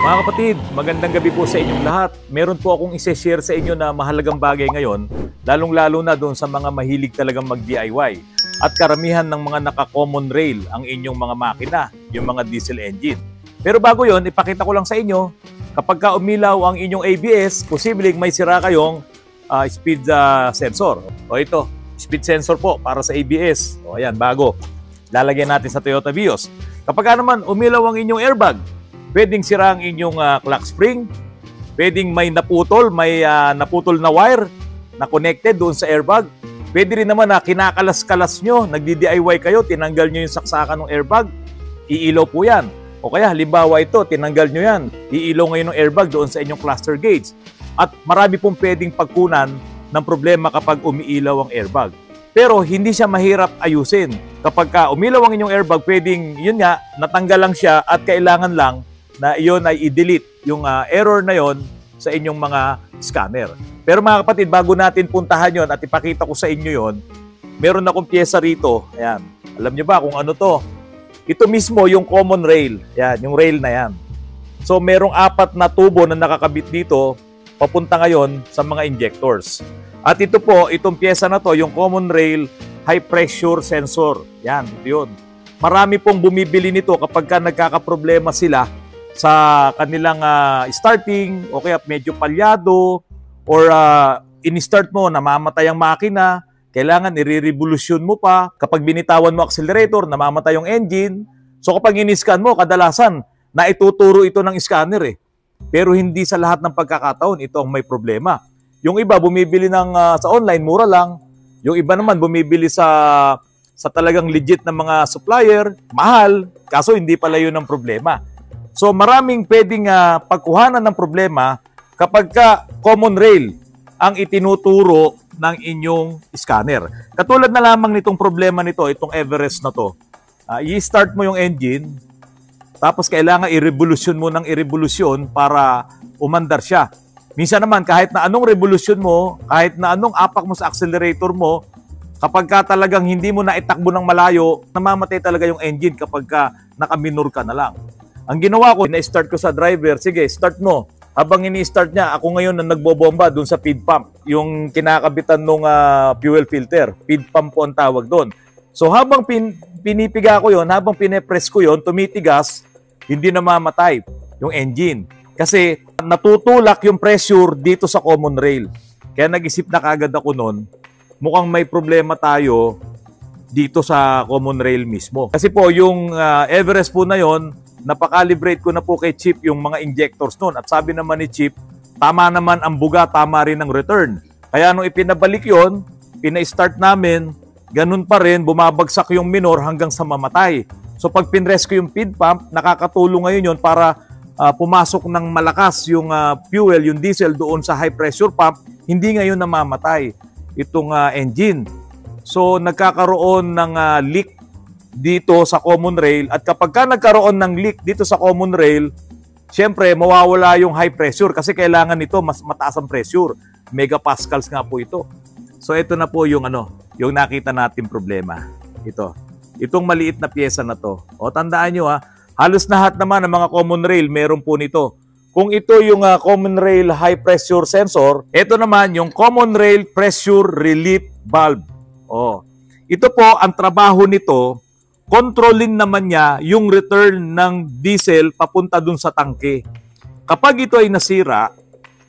Mga kapatid, magandang gabi po sa inyong lahat. Meron po akong isi-share sa inyo na mahalagang bagay ngayon, lalong-lalo na doon sa mga mahilig talagang mag-DIY. At karamihan ng mga naka-common rail ang inyong mga makina, yung mga diesel engine. Pero bago yon, ipakita ko lang sa inyo, kapag ka umilaw ang inyong ABS, posibleng may sira kayong speed sensor. O ito, speed sensor po para sa ABS. O ayan, bago. Lalagyan natin sa Toyota Vios. Kapag naman umilaw ang inyong airbag, pwedeng sira ang inyong clock spring, pwedeng may naputol na wire na connected doon sa airbag. Pwede rin naman na kinakalas-kalas nyo, nagdi-DIY kayo, tinanggal nyo yung saksakan ng airbag, iilaw po yan. O kaya halimbawa ito, tinanggal nyo yan, iilaw ngayon ng airbag doon sa inyong cluster gauge. At marami pong pwedeng pagkunan ng problema kapag umiilaw ang airbag. Pero hindi siya mahirap ayusin. Kapag umilaw ang inyong airbag, pwedeng yun nga, natanggal lang siya at kailangan lang na iyon ay i-delete yung error na yon sa inyong mga scanner. Pero mga kapatid, bago natin puntahan yon at ipakita ko sa inyo yon, meron akong pyesa rito. Ayan. Alam nyo ba kung ano to? Ito mismo yung common rail. Ayan, yung rail na yan. So merong 4 na tubo na nakakabit dito papunta ngayon sa mga injectors. At ito po, itong pyesa na to, yung common rail high pressure sensor. Yan, ito yun. Marami pong bumibili nito kapag nagkakaproblema sila sa kanilang starting o kaya medyo palyado or in-start mo, namamatay ang makina, kailangan i-revolution mo pa. Kapag binitawan mo accelerator, namamatay yung engine. So kapag in-scan mo, kadalasan na ituturo ito ng scanner eh. Pero hindi sa lahat ng pagkakataon ito ang may problema. Yung iba bumibili sa online, mura lang. Yung iba naman bumibili sa talagang legit na mga supplier, mahal, kaso hindi pala yun ang problema. So maraming pwedeng pagkuhanan ng problema kapag common rail ang itinuturo ng inyong scanner. Katulad na lamang nitong problema nito, itong Everest na to. I-start mo yung engine, tapos kailangan i-revolution mo ng i-revolution para umandar siya. Minsan naman kahit na anong revolution mo, kahit na anong apak mo sa accelerator mo, kapag talagang hindi mo na itakbo ng malayo, namamatay talaga yung engine kapag nakaminor ka na lang. Ang ginawa ko, na-start ko sa driver, sige, start mo. Habang ini-start niya, ako ngayon na nagbobomba dun sa feed pump, yung kinakabitan ng fuel filter. Feed pump po ang tawag doon. So habang pinipiga ko yon, habang pinepress ko yon, tumitigas, hindi namamatay yung engine. Kasi natutulak yung pressure dito sa common rail. Kaya nag-isip na kagad ako noon, mukhang may problema tayo dito sa common rail mismo. Kasi po yung Everest po na yon, napakalibrate ko na po kay Chip yung mga injectors noon. At sabi naman ni Chip, tama naman ang buga, tama rin ang return. Kaya nung ipinabalik yon, pina-start namin, ganun pa rin, bumabagsak yung minor hanggang sa mamatay. So pag pinrest ko yung feed pump, nakakatulong ngayon yon para pumasok ng malakas yung fuel, yung diesel doon sa high pressure pump, hindi ngayon namamatay itong engine. So nagkakaroon ng leak dito sa common rail, at kapag nagkaroon ng leak dito sa common rail, syempre mawawala yung high pressure kasi kailangan nito mas mataas ang pressure. Megapascals nga po ito. So ito na po yung yung nakita natin problema. Itong maliit na pyesa na to. O tandaan nyo halos lahat naman ng mga common rail meron po nito. Kung ito yung common rail high pressure sensor, ito naman yung common rail pressure relief valve. Ito po ang trabaho nito, kontrolin naman niya yung return ng diesel papunta dun sa tangke. Kapag ito ay nasira,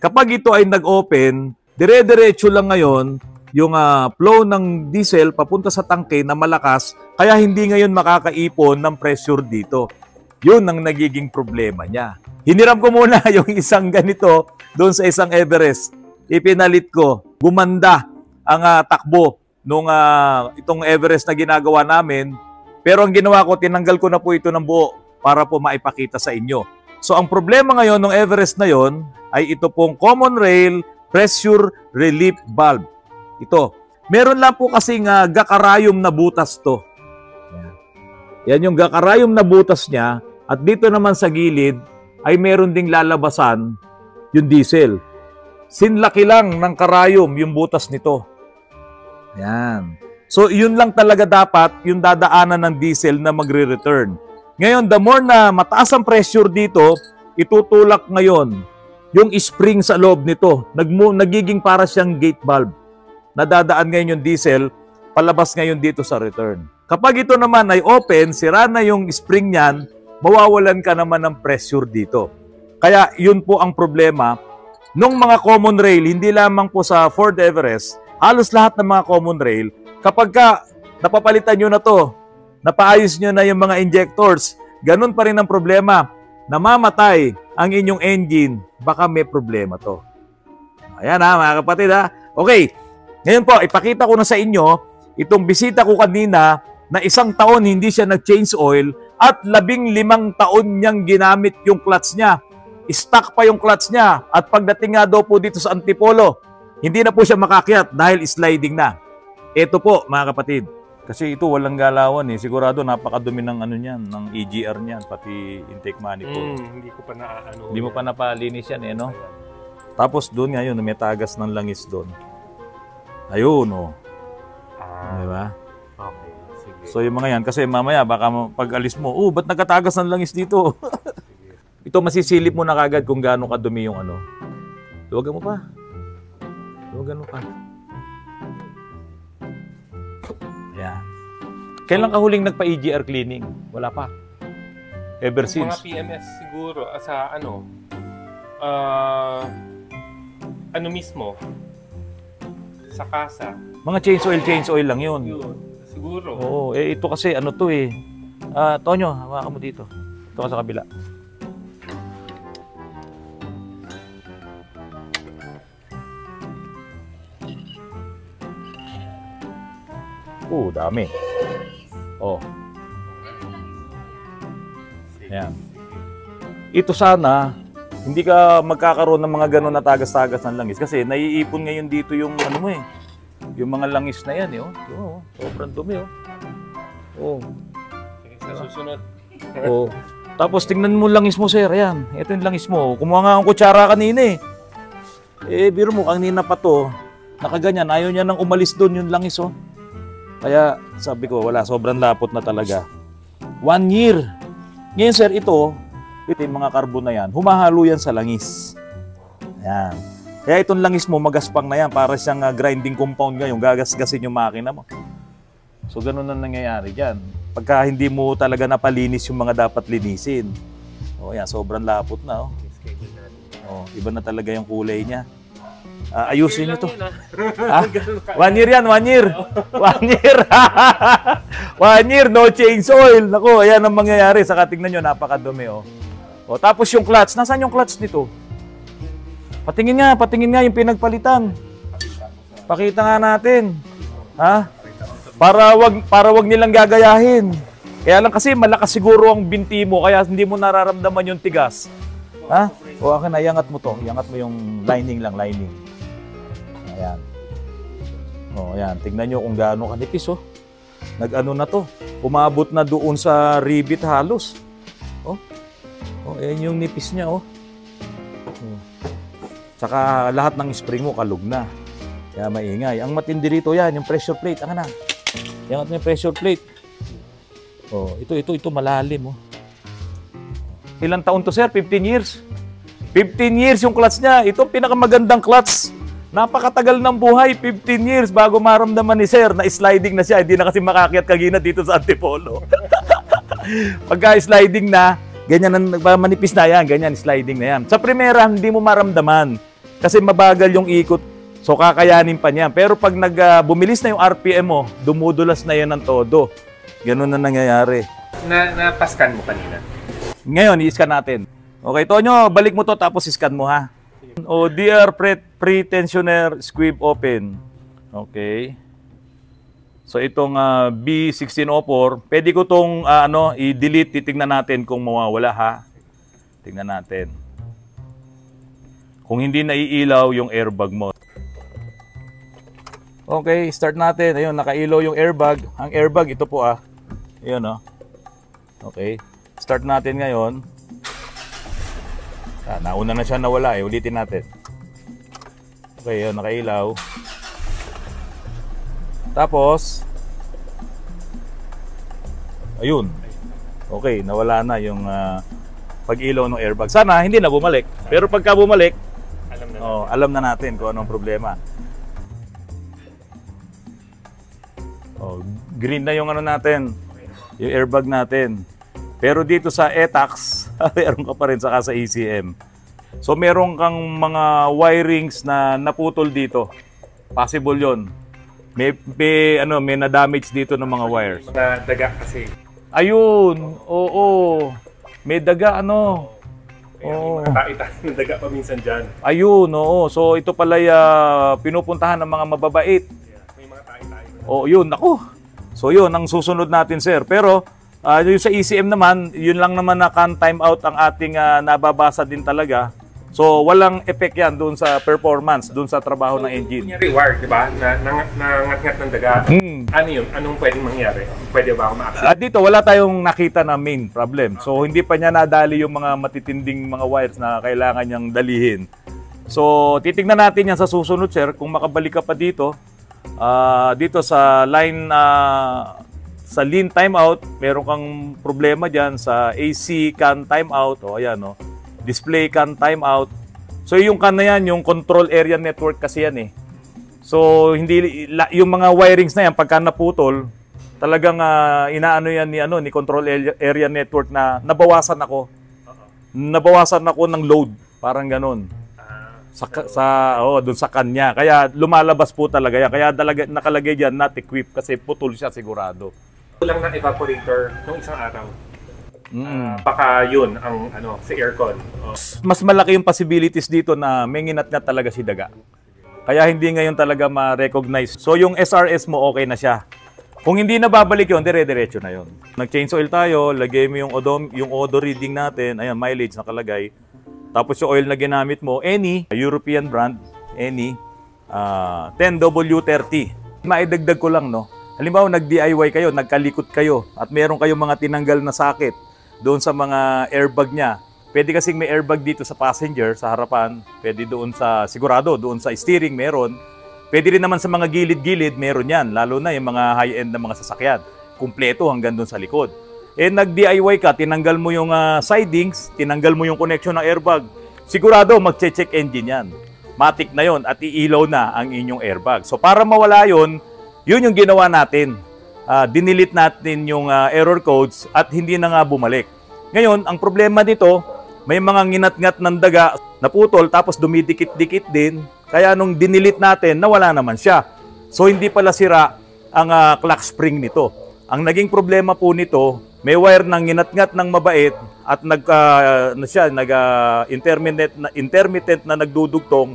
kapag ito ay nag-open, dire-diretso lang ngayon yung flow ng diesel papunta sa tangke na malakas, kaya hindi ngayon makakaipon ng pressure dito. Yun ang nagiging problema niya. Hiniram ko muna yung isang ganito doon sa isang Everest. Ipinalit ko. Gumanda ang takbo nung itong Everest na ginagawa namin. Pero ang ginawa ko, tinanggal ko na po ito ng buo para po maipakita sa inyo. So ang problema ngayon ng Everest na yon ay ito pong common rail pressure relief valve. Ito. Meron lang po kasing gakarayom na butas to. Yan yung gakarayom na butas niya, at dito naman sa gilid ay meron ding lalabasan yung diesel. Sinlaki lang ng karayom yung butas nito. Yan. So, yun lang talaga dapat yung dadaanan ng diesel na magre-return. Ngayon, the more na mataas ang pressure dito, itutulak ngayon yung spring sa loob nito. Nagiging para siyang gate valve. Nadadaan ngayon yung diesel, palabas ngayon dito sa return. Kapag ito naman ay open, sira na yung spring niyan, mawawalan ka naman ng pressure dito. Kaya yun po ang problema nung mga common rail, hindi lamang po sa Ford Everest, halos lahat ng mga common rail, kapag ka napapalitan nyo na to, napaayos nyo na yung mga injectors, ganun pa rin ang problema, namamatay ang inyong engine, baka may problema to. Ayan ha, mga kapatid ha. Okay, ngayon po, ipakita ko na sa inyo, itong bisita ko kanina, na 1 taon hindi siya nag-change oil at 15 taon niyang ginamit yung clutch niya. Stuck pa yung clutch niya at pagdating nga daw po dito sa Antipolo, hindi na po siya makakyat dahil sliding na. Ito po mga kapatid, kasi ito walang galawan eh. Sigurado napakadumi ng ano niyan, ng EGR niyan, pati intake manifold. Hindi ko pa na Hindi mo pa napalinis yan eh, no? Tapos doon ngayon, may tagas ng langis doon. Ayun, oh. Diba? Okay, sige. So yung mga yan, kasi mamaya baka pag alis mo, ba't nagkatagas ng langis dito? Ito masisilip mo na kagad kung gaano kadumi yung ano. Luwagan mo pa. Luwagan mo pa. Ayan. Kailan ka huling nagpa-EGR cleaning? Wala pa. Ever since? Mga PMS siguro sa ano mismo sa kasa. Mga change oil lang yun. Yun, siguro. Oo, ito kasi ano to eh. Tonyo, hawakan mo dito. Ito ka sa kabila. Dami. Oh. Ayan. Ito sana, hindi ka magkakaroon ng mga ganun na tagas-tagas ng langis kasi naiipon ngayon dito yung ano mo eh. Yung mga langis na yan eh. Oh, sobrang dumi oh. Oh. Sige, sa susunod. Oh. Tapos tingnan mo langis mo sir, ayan. Ito yung langis mo. Kumuha nga ang kutsara kanina eh. Biro mo kanina pa to. Nakaganyan, ayaw niya nang umalis doon yung langis oh. Kaya sabi ko, wala, sobrang lapot na talaga. 1 year. Ngayon sir, ito yung mga carbon na yan, humahalo yan sa langis. Ayan. Kaya itong langis mo, magaspang na yan, para siyang grinding compound ngayon, gagasgasin yung makina mo. So ganun na nangyayari dyan. Pagka hindi mo talaga napalinis yung mga dapat linisin. Yan, sobrang lapot na. Iba na talaga yung kulay niya. Ayusin nyo to. 1 year yan, 1 year. 1 year. 1 year, no change oil. Naku, ayan ang mangyayari. Saka tingnan nyo, napakadumi. Tapos yung clutch, nasaan yung clutch nito? Patingin nga yung pinagpalitan. Pakita nga natin. Ha? Para wag nilang gagayahin. Kaya lang kasi malakas siguro ang binti mo, kaya hindi mo nararamdaman yung tigas. Ha? Akin na, iangat mo to. Iangat mo yung lining lang, lining. Ayan. Ayan. Tignan nyo kung gaano kanipis, Nag-ano na to. Umabot na doon sa rivet halos. Ayan yung nipis niya, Saka lahat ng spring mo kalug na. Kaya maingay. Ang matindi rito yan, yung pressure plate. Ang na. Iangat mo yung pressure plate. Ito malalim, Ilang taon to, sir? 15 years. 15 years yung clutch niya. Ito pinakamagandang clutch. Napakatagal ng buhay, 15 years bago maramdaman ni sir na sliding na siya. Hindi na kasi makakyat kagina dito sa Antipolo. Pagka sliding na, ganyan, manipis na yan, ganyan, sliding na yan. Sa primera, hindi mo maramdaman kasi mabagal yung ikot. So, kakayanin pa niya. Pero pag bumilis na yung RPM mo, dumudulas na yan ng todo. Ganun na nangyayari. Napascan mo kanina? Ngayon, i-scan natin. Okay, Tonyo, balik mo to tapos i-scan mo ha. DR pre-tensioner squib open. Okay. So itong B1604, pwede ko tong i-delete, titingnan natin kung mawawala ha. Tingnan natin. Kung hindi naiilaw yung airbag mo. Okay, start natin. Ayun, nakailaw yung airbag. Ang airbag ito po Ayun Okay. Start natin ngayon. Nauna na siya nawala ulitin natin. Okay, yun, nakailaw. Tapos, ayun. Okay, nawala na yung pag-ilaw ng airbag. Sana hindi na bumalik. Pero pagka bumalik, Alam na. alam na natin kung anong problema. Green na yung ano natin, yung airbag natin. Pero dito sa ETAX, meron ka pa rin saka sa ECM. So meron kang mga wirings na naputol dito. Possible 'yon. May na-damage dito ng mga wires. Mga daga kasi. Ayun, oo. May daga Oo. May mga tayo daga pa minsan dyan. Ayun, oo. So ito pala pinupuntahan ng mga mababait. May mga tayo. Oh, yun, ako. So yun, ang susunod natin, sir. Pero yung sa ECM naman, yun lang naman na can time out ang ating nababasa din talaga. So walang effect yan doon sa performance, doon sa trabaho ng engine. Kunyari wire, di ba? Nangat-ngat ng daga. Ano yun? Anong pwedeng mangyari? Pwede ba ako ma-accident? Dito wala tayong nakita na main problem. So hindi pa niya nadali yung mga matitinding mga wires na kailangan niyang dalihin. So titignan natin yan sa susunod, sir. Kung makabalik ka pa dito, dito sa line sa lean timeout, meron kang problema dyan sa AC can timeout. O ayan, no? Display can timeout. So yung can na yan, yung control area network kasi yan eh. So hindi yung mga wirings na yan pagka naputol, talagang inaano yan ni control area network na nabawasan ako. Nabawasan ako ng load, parang ganun. Doon sa kanya. Kaya lumalabas po talaga yan. Kaya nakalagay diyan not equipped kasi putol siya sigurado. Kulang ng evaporator nung isang araw. Baka yun ang sa aircon. Mas malaki yung possibilities dito na may nginat-ngat talaga si daga. Kaya hindi ngayon talaga ma-recognize. So yung SRS mo okay na siya. Kung hindi na babalik yun, dire-diretso na yun. Nag-change oil tayo, lagay mo yung odor reading natin. Ayan, mileage nakalagay. Tapos yung oil na ginamit mo, any European brand, any 10W30. Maidagdag ko lang, no? Halimbawa, nag-DIY kayo, nagkalikot kayo, at meron kayong mga tinanggal na sakit doon sa mga airbag niya. Pwede kasing may airbag dito sa passenger, sa harapan. Pwede doon sigurado, doon sa steering meron. Pwede rin naman sa mga gilid-gilid, meron yan. Lalo na yung mga high-end na mga sasakyan. Kumpleto hanggang doon sa likod. Nag-DIY ka, tinanggal mo yung sidings, tinanggal mo yung connection ng airbag. Sigurado, mag-check engine yan. Matic na yon at iilaw na ang inyong airbag. So para mawala yon, yun yung ginawa natin. Dinilit natin yung error codes at hindi na nga bumalik. Ngayon, ang problema dito, may mga nginat-ngat ng daga na putol tapos dumidikit-dikit din. Kaya nung dinilit natin, nawala naman siya. So hindi pala sira ang clock spring nito. Ang naging problema po nito, may wire ng nginat-ngat ng mabait at intermittent na nagdudugtong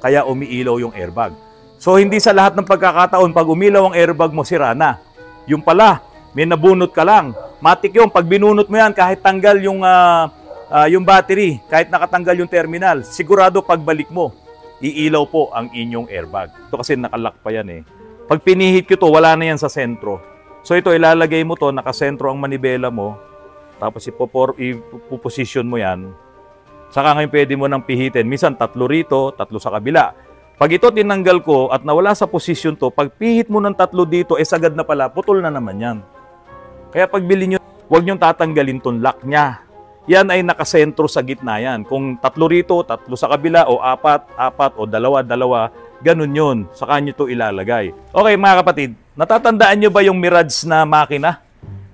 kaya umiilaw yung airbag. So hindi sa lahat ng pagkakataon pag umilaw ang airbag mo sira na. Yung pala, may nabunot ka lang. Matik yung pag binunot mo yan kahit tanggal yung battery, kahit nakatanggal yung terminal, sigurado pagbalik mo, iilaw po ang inyong airbag. Ito kasi nakalock pa yan eh. Pag pinihit ko to, wala na yan sa sentro. So ito ilalagay mo to, nakasentro ang manibela mo, tapos ipoposition mo yan. Saka ngayon pwede mo nang pihitin. Minsan 3 rito, 3 sa kabila. Pag ito tinanggal ko at nawala sa position to, pag pihit mo ng 3 dito, sagad na pala, putol na naman yan. Kaya pag bili nyo, huwag nyo tatanggalin tong lock nya. Yan ay nakasentro sa gitna yan. Kung 3 rito, 3 sa kabila, o 4 o 2, ganun yun. Saka nyo to ilalagay. Okay mga kapatid, natatandaan nyo ba yung Mirage na makina?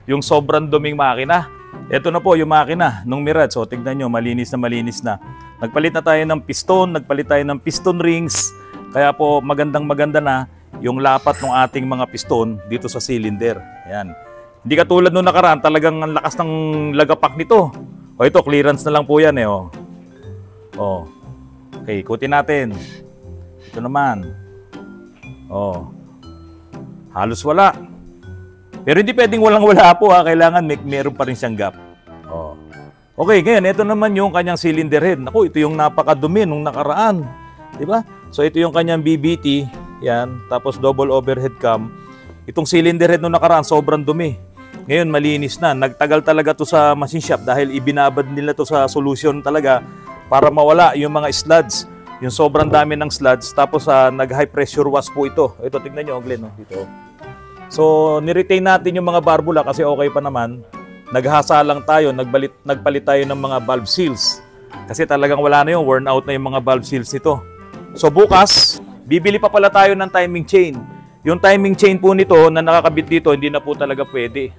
Yung sobrang duming makina? Ito na po yung makina nung Mirage. So tignan nyo, malinis na malinis na. Nagpalit na tayo ng piston, nagpalit tayo ng piston rings. Kaya po magandang-maganda na yung lapat ng ating mga piston dito sa cylinder. Ayan. Hindi katulad nung nakaraan, talagang ang lakas ng lagapak nito. O ito, clearance na lang po yan eh. Okay, ikutin natin. Ito naman. Halos wala. Pero hindi pwedeng walang-wala po ha. Kailangan meron pa rin siyang gap. Okay, ngayon, ito naman yung kanyang cylinder head. Naku, ito yung napakadumi nung nakaraan. Diba? So, ito yung kanyang BBT. Yan. Tapos, double overhead cam. Itong cylinder head nung nakaraan, sobrang dumi. Ngayon, malinis na. Nagtagal talaga to sa machine shop dahil ibinabad nila to sa solution talaga para mawala yung mga sludge. Yung sobrang dami ng sludge. Tapos, nag-high pressure wash po ito. Ito, tignan nyo, Glenn. Dito. So, niretain natin yung mga barbula kasi okay pa naman. naghasa lang tayo, nagpalit tayo ng mga valve seals. Kasi talagang wala na yung worn out na yung mga valve seals nito. So bukas, bibili pa pala tayo ng timing chain. Yung timing chain po nito na nakakabit dito, hindi na po talaga pwede.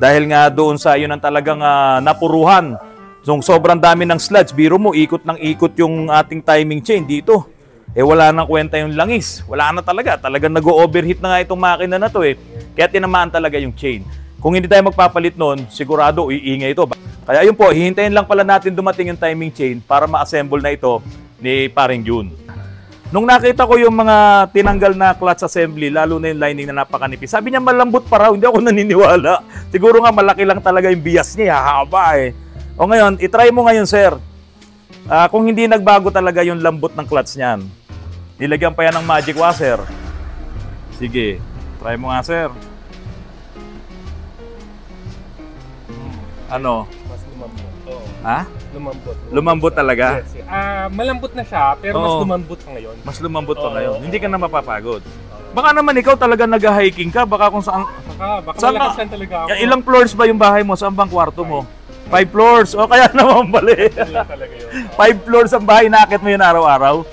Dahil nga doon sa yun ang talagang napuruhan. So sobrang dami ng sludge, biro mo, ikot ng ikot yung ating timing chain dito. Wala nang kwenta yung langis. Wala na talaga. Talagang nag-overheat na nga itong makina na to Kaya tinamaan talaga yung chain. Kung hindi tayo magpapalit noon, sigurado iingay ito. Kaya yun po, hihintayin lang pala natin dumating yung timing chain para ma-assemble na ito ni Paring June. Nung nakita ko yung mga tinanggal na clutch assembly, lalo na yung lining na napakanipis, sabi niya malambot pa raw, hindi ako naniniwala. Siguro nga malaki lang talaga yung bias niya, hahaba O ngayon, itry mo ngayon sir. Kung hindi nagbago talaga yung lambot ng clutch niyan, nilagyan pa yan ng magic washer. Sige, try mo nga sir. Ano? Mas lumambot. Oo. Ha? Lumambot. Lumambot talaga? Yes. Malambot na siya, pero mas lumambot pa ngayon. Mas lumambot pa ngayon. Hindi ka na mapapagod. Baka naman ikaw talaga nag-hiking ka, baka kung saan... Baka malakas yan talaga ako. Ilang floors ba yung bahay mo? Saan bang kwarto mo? 5 floors. O kaya naman bali. 5 floors ang bahay, nakit mo yun araw-araw?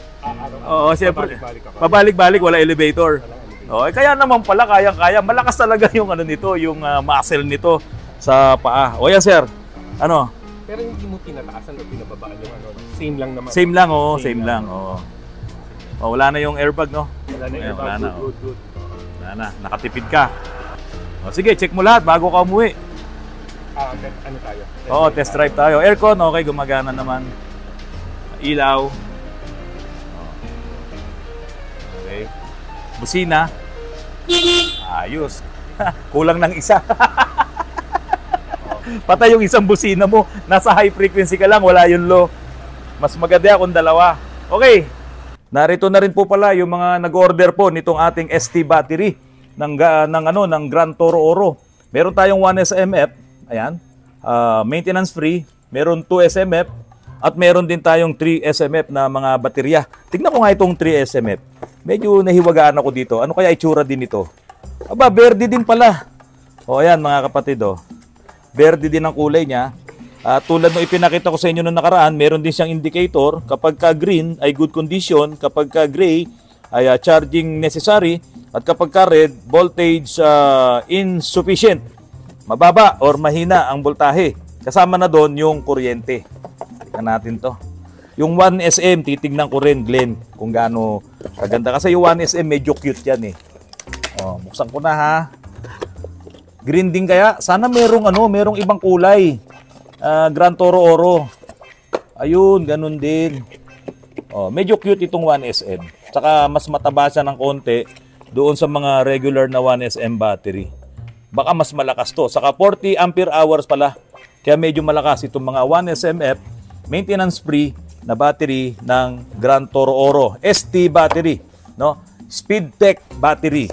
Oo, siyempre. Pabalik-balik, wala elevator. Kaya naman pala, kaya-kaya. Malakas talaga yung ano nito, yung muscle nito sa paa. O yan sir, ano? Pero hindi mo tinataasan o pinababaan yung ano? Same lang naman. Same lang, same lang. Wala na yung airbag, no? Wala na yung airbag. Wala na, wala na, nakatipid ka. Sige, check mo lahat bago ka umuwi. Ano tayo? Test drive tayo. Aircon, okay, gumagana naman. Ilaw. Okay. Busina. Ayos. Kulang ng isa. Patay yung isang busina mo. Nasa high frequency ka lang, wala yung low. Mas maganda kung dalawa. Okay. Narito na rin po pala yung mga nag-order po nitong ating ST battery ng Grand Toro Oro. Meron tayong 1SMF, ayan. Maintenance free, meron 2SMF at meron din tayong 3SMF na mga baterya. Tignan ko nga itong 3SMF. Medyo nahiwagaan ako dito. Ano kaya itsura din ito? Aba, verde din pala. Ayan mga kapatid Verde din ang kulay niya. Tulad ng ipinakita ko sa inyo noong nakaraan, meron din siyang indicator. Kapag ka green ay good condition, kapag ka gray ay charging necessary, at kapag ka red, voltage insufficient. Mababa or mahina ang voltahe. Kasama na doon yung kuryente. Tingnan natin to. Yung 1SM, titignan ko rin, Glenn, kung gaano kaganda. Kasi yung 1SM medyo cute yan buksan ko na ha. Green din kaya? Sana merong ibang kulay. Grand Toro Oro. Ayun, ganun din. Medyo cute itong 1SM. Tsaka mas mataba siya ng konti doon sa mga regular na 1SM battery. Baka mas malakas to. Saka 40 ampere hours pala. Kaya medyo malakas itong mga 1SMF maintenance free na battery ng Grand Toro Oro. ST battery, no? Speedtech battery.